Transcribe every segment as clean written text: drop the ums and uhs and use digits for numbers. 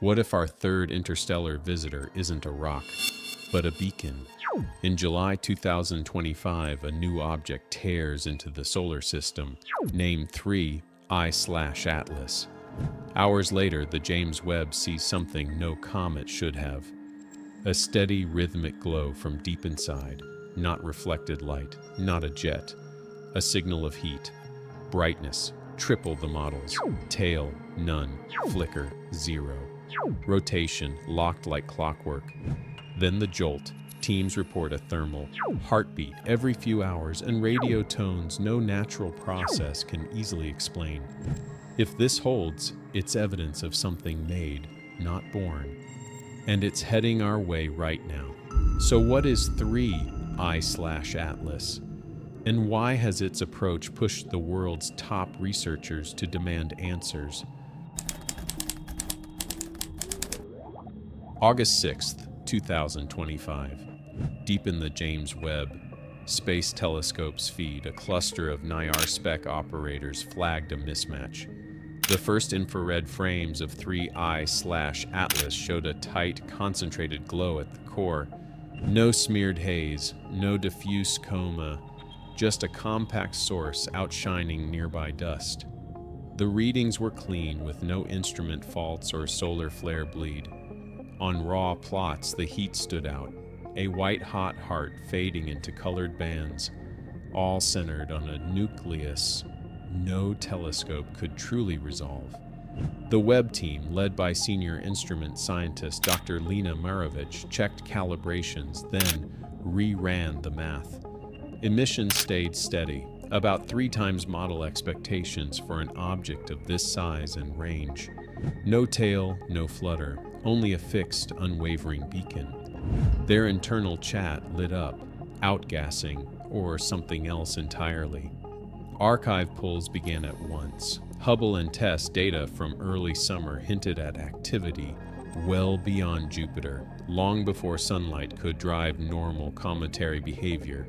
What if our third interstellar visitor isn't a rock, but a beacon? In July 2025, a new object tears into the solar system, named 3I/Atlas. Hours later, the James Webb sees something no comet should have. A steady, rhythmic glow from deep inside, not reflected light, not a jet, a signal of heat. Brightness, triple the models. Tail, none. Flicker, 0. Rotation, locked like clockwork. Then the jolt. Teams report a thermal heartbeat every few hours and radio tones no natural process can easily explain. If this holds, it's evidence of something made, not born. And it's heading our way right now. So what is 3I/Atlas? And why has its approach pushed the world's top researchers to demand answers? August 6th, 2025. Deep in the James Webb Space Telescope's feed, a cluster of NIR-spec operators flagged a mismatch. The first infrared frames of 3I/Atlas showed a tight, concentrated glow at the core. No smeared haze, no diffuse coma, just a compact source outshining nearby dust. The readings were clean, with no instrument faults or solar flare bleed. On raw plots, the heat stood out, a white-hot heart fading into colored bands, all centered on a nucleus no telescope could truly resolve. The Webb team, led by senior instrument scientist Dr. Lena Marovich, checked calibrations, then re-ran the math. Emissions stayed steady, about 3 times model expectations for an object of this size and range. No tail, no flutter, only a fixed, unwavering beacon. Their internal chat lit up, outgassing, or something else entirely. Archive pulls began at once. Hubble and TESS data from early summer hinted at activity well beyond Jupiter, long before sunlight could drive normal cometary behavior.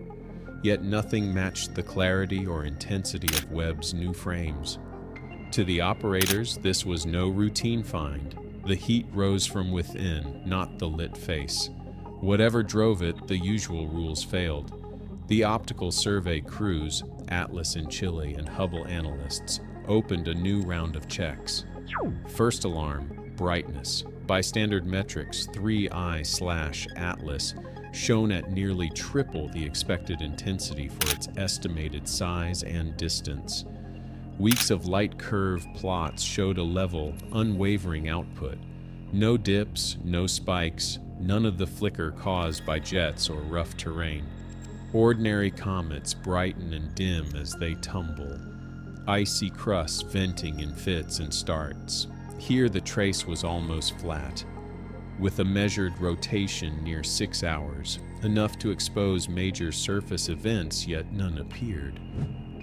Yet nothing matched the clarity or intensity of Webb's new frames. To the operators, this was no routine find. The heat rose from within, not the lit face. Whatever drove it, the usual rules failed. The optical survey crews, Atlas in Chile and Hubble analysts, opened a new round of checks. First alarm, brightness. By standard metrics, 3I/Atlas shone at nearly triple the expected intensity for its estimated size and distance. Weeks of light curve plots showed a level, unwavering output. No dips, no spikes, none of the flicker caused by jets or rough terrain. Ordinary comets brighten and dim as they tumble, icy crusts venting in fits and starts. Here the trace was almost flat, with a measured rotation near 6 hours, enough to expose major surface events, yet none appeared.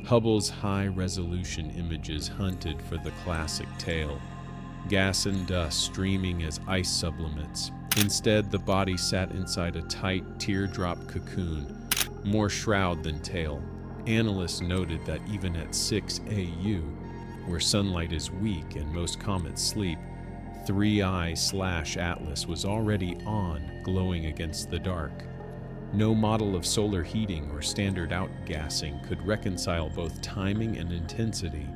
Hubble's high-resolution images hunted for the classic tail, gas and dust streaming as ice sublimates. Instead, the body sat inside a tight, teardrop cocoon, more shroud than tail. Analysts noted that even at 6 AU, where sunlight is weak and most comets sleep, 3I/Atlas was already on, glowing against the dark. No model of solar heating or standard outgassing could reconcile both timing and intensity.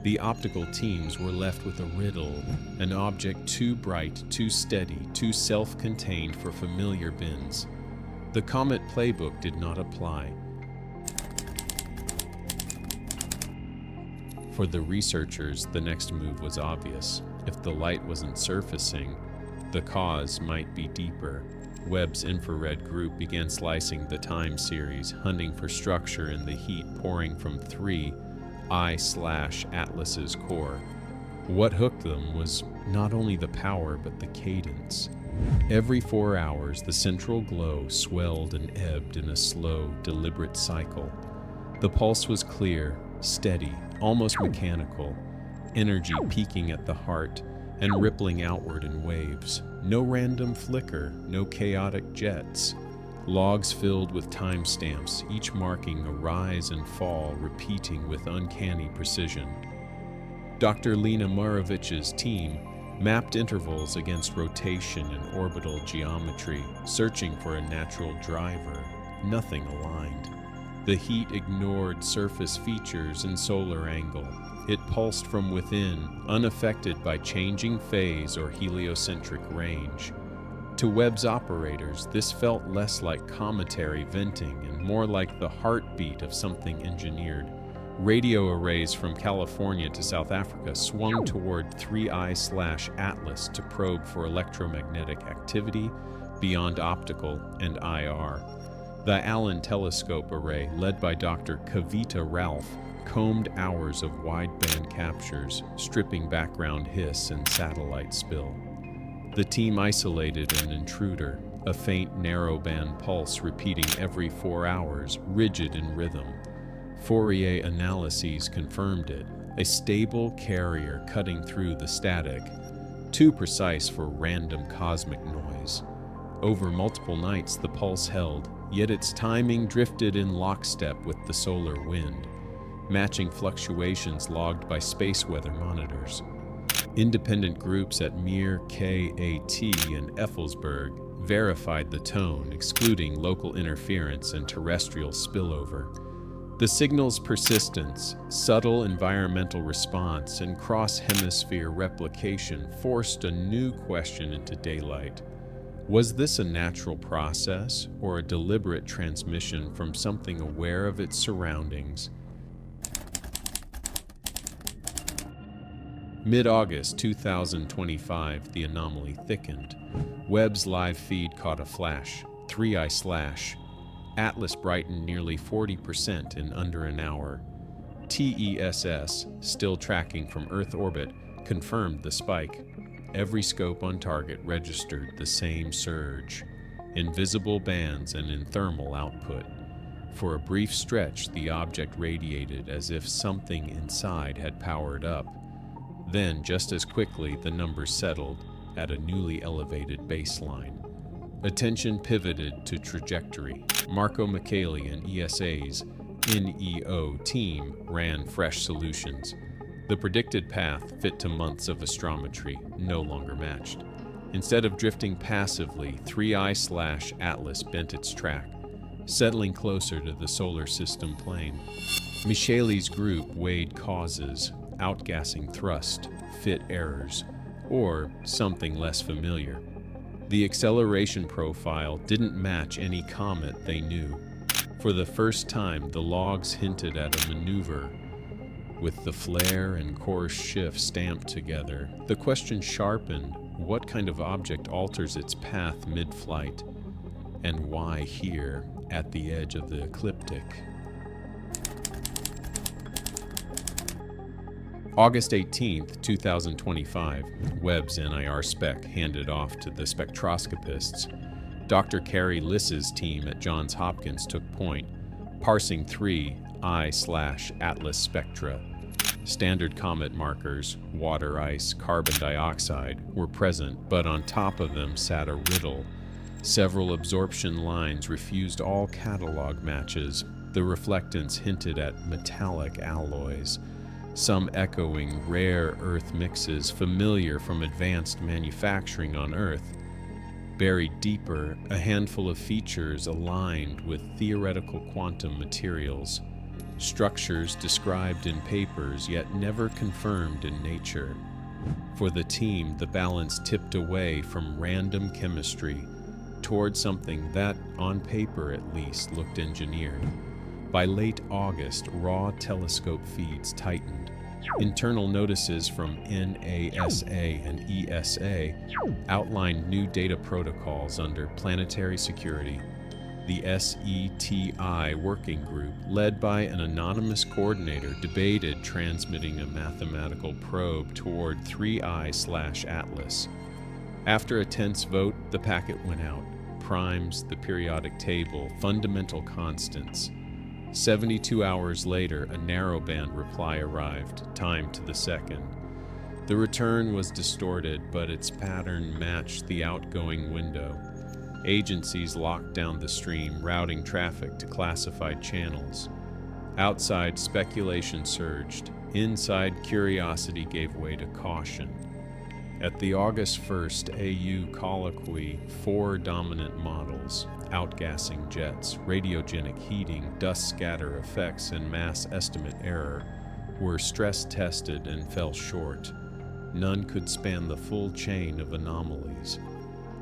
The optical teams were left with a riddle, an object too bright, too steady, too self-contained for familiar bins. The Comet playbook did not apply. For the researchers, the next move was obvious. If the light wasn't surfacing, the cause might be deeper. Webb's infrared group began slicing the time series, hunting for structure in the heat pouring from 3I/Atlas's core. What hooked them was not only the power, but the cadence. Every 4 hours, the central glow swelled and ebbed in a slow, deliberate cycle. The pulse was clear, steady, almost mechanical, energy peaking at the heart and rippling outward in waves. No random flicker, no chaotic jets. Logs filled with timestamps, each marking a rise and fall, repeating with uncanny precision. Dr. Lena Marovich's team, mapped intervals against rotation and orbital geometry, searching for a natural driver. Nothing aligned. The heat ignored surface features and solar angle. It pulsed from within, unaffected by changing phase or heliocentric range. To Webb's operators, this felt less like cometary venting and more like the heartbeat of something engineered. Radio arrays from California to South Africa swung toward 3I/Atlas to probe for electromagnetic activity beyond optical and IR. The Allen Telescope Array, led by Dr. Kavita Ralph, combed hours of wideband captures, stripping background hiss and satellite spill. The team isolated an intruder, a faint narrowband pulse repeating every 4 hours, rigid in rhythm. Fourier analyses confirmed it, a stable carrier cutting through the static, too precise for random cosmic noise. Over multiple nights the pulse held, yet its timing drifted in lockstep with the solar wind, matching fluctuations logged by space weather monitors. Independent groups at Mir, KAT, and Effelsberg verified the tone, excluding local interference and terrestrial spillover. The signal's persistence, subtle environmental response, and cross-hemisphere replication forced a new question into daylight. Was this a natural process or a deliberate transmission from something aware of its surroundings? Mid-August 2025, the anomaly thickened. Webb's live feed caught a flash, 3I/. Atlas brightened nearly 40% in under an hour. TESS, still tracking from Earth orbit, confirmed the spike. Every scope on target registered the same surge, in visible bands and in thermal output. For a brief stretch, the object radiated as if something inside had powered up. Then, just as quickly, the numbers settled at a newly elevated baseline. Attention pivoted to trajectory. Marco Micheli and ESA's NEO team ran fresh solutions. The predicted path, fit to months of astrometry, no longer matched. Instead of drifting passively, 3I/Atlas bent its track, settling closer to the solar system plane. Micheli's group weighed causes, outgassing thrust, fit errors, or something less familiar. The acceleration profile didn't match any comet they knew. For the first time, the logs hinted at a maneuver. With the flare and course shift stamped together, the question sharpened: what kind of object alters its path mid-flight? And why here, at the edge of the ecliptic? August 18, 2025, Webb's NIR spec handed off to the spectroscopists. Dr. Carrie Liss's team at Johns Hopkins took point, parsing 3I/Atlas spectra. Standard comet markers, water ice, carbon dioxide, were present, but on top of them sat a riddle. Several absorption lines refused all catalog matches. The reflectance hinted at metallic alloys, some echoing rare Earth mixes familiar from advanced manufacturing on Earth. Buried deeper, a handful of features aligned with theoretical quantum materials, structures described in papers yet never confirmed in nature. For the team, the balance tipped away from random chemistry toward something that, on paper at least, looked engineered. By late August, raw telescope feeds tightened. Internal notices from NASA and ESA outlined new data protocols under planetary security. The SETI working group, led by an anonymous coordinator, debated transmitting a mathematical probe toward 3I/Atlas. After a tense vote, the packet went out. Primes, the periodic table, fundamental constants. 72 hours later, a narrowband reply arrived, timed to the second. The return was distorted, but its pattern matched the outgoing window. Agencies locked down the stream, routing traffic to classified channels. Outside, speculation surged. Inside, curiosity gave way to caution. At the August 1st AU colloquy, 4 dominant models, outgassing jets, radiogenic heating, dust scatter effects, and mass estimate error, were stress-tested and fell short. None could span the full chain of anomalies.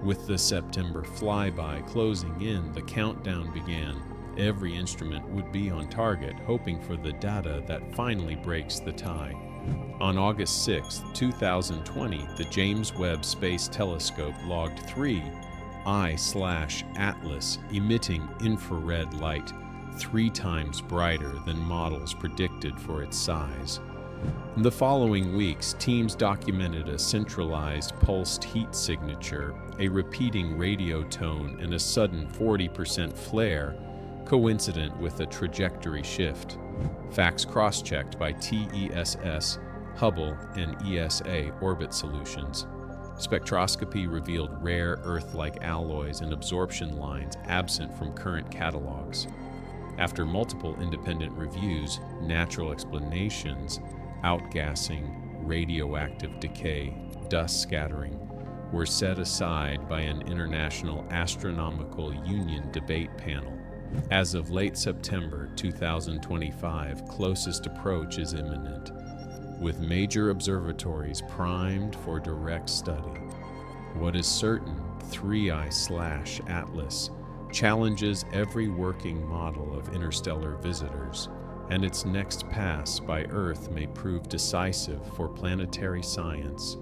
With the September flyby closing in, the countdown began. Every instrument would be on target, hoping for the data that finally breaks the tie. On August 6, 2020, the James Webb Space Telescope logged 3 I/Atlas emitting infrared light 3 times brighter than models predicted for its size. In the following weeks, teams documented a centralized pulsed heat signature, a repeating radio tone, and a sudden 40% flare, coincident with a trajectory shift. Facts cross-checked by TESS, Hubble, and ESA orbit solutions. Spectroscopy revealed rare Earth-like alloys and absorption lines absent from current catalogs. After multiple independent reviews, natural explanations, outgassing, radioactive decay, dust scattering, were set aside by an International Astronomical Union debate panel. As of late September 2025, closest approach is imminent, with major observatories primed for direct study. What is certain, 3 I/Atlas challenges every working model of interstellar visitors, and its next pass by Earth may prove decisive for planetary science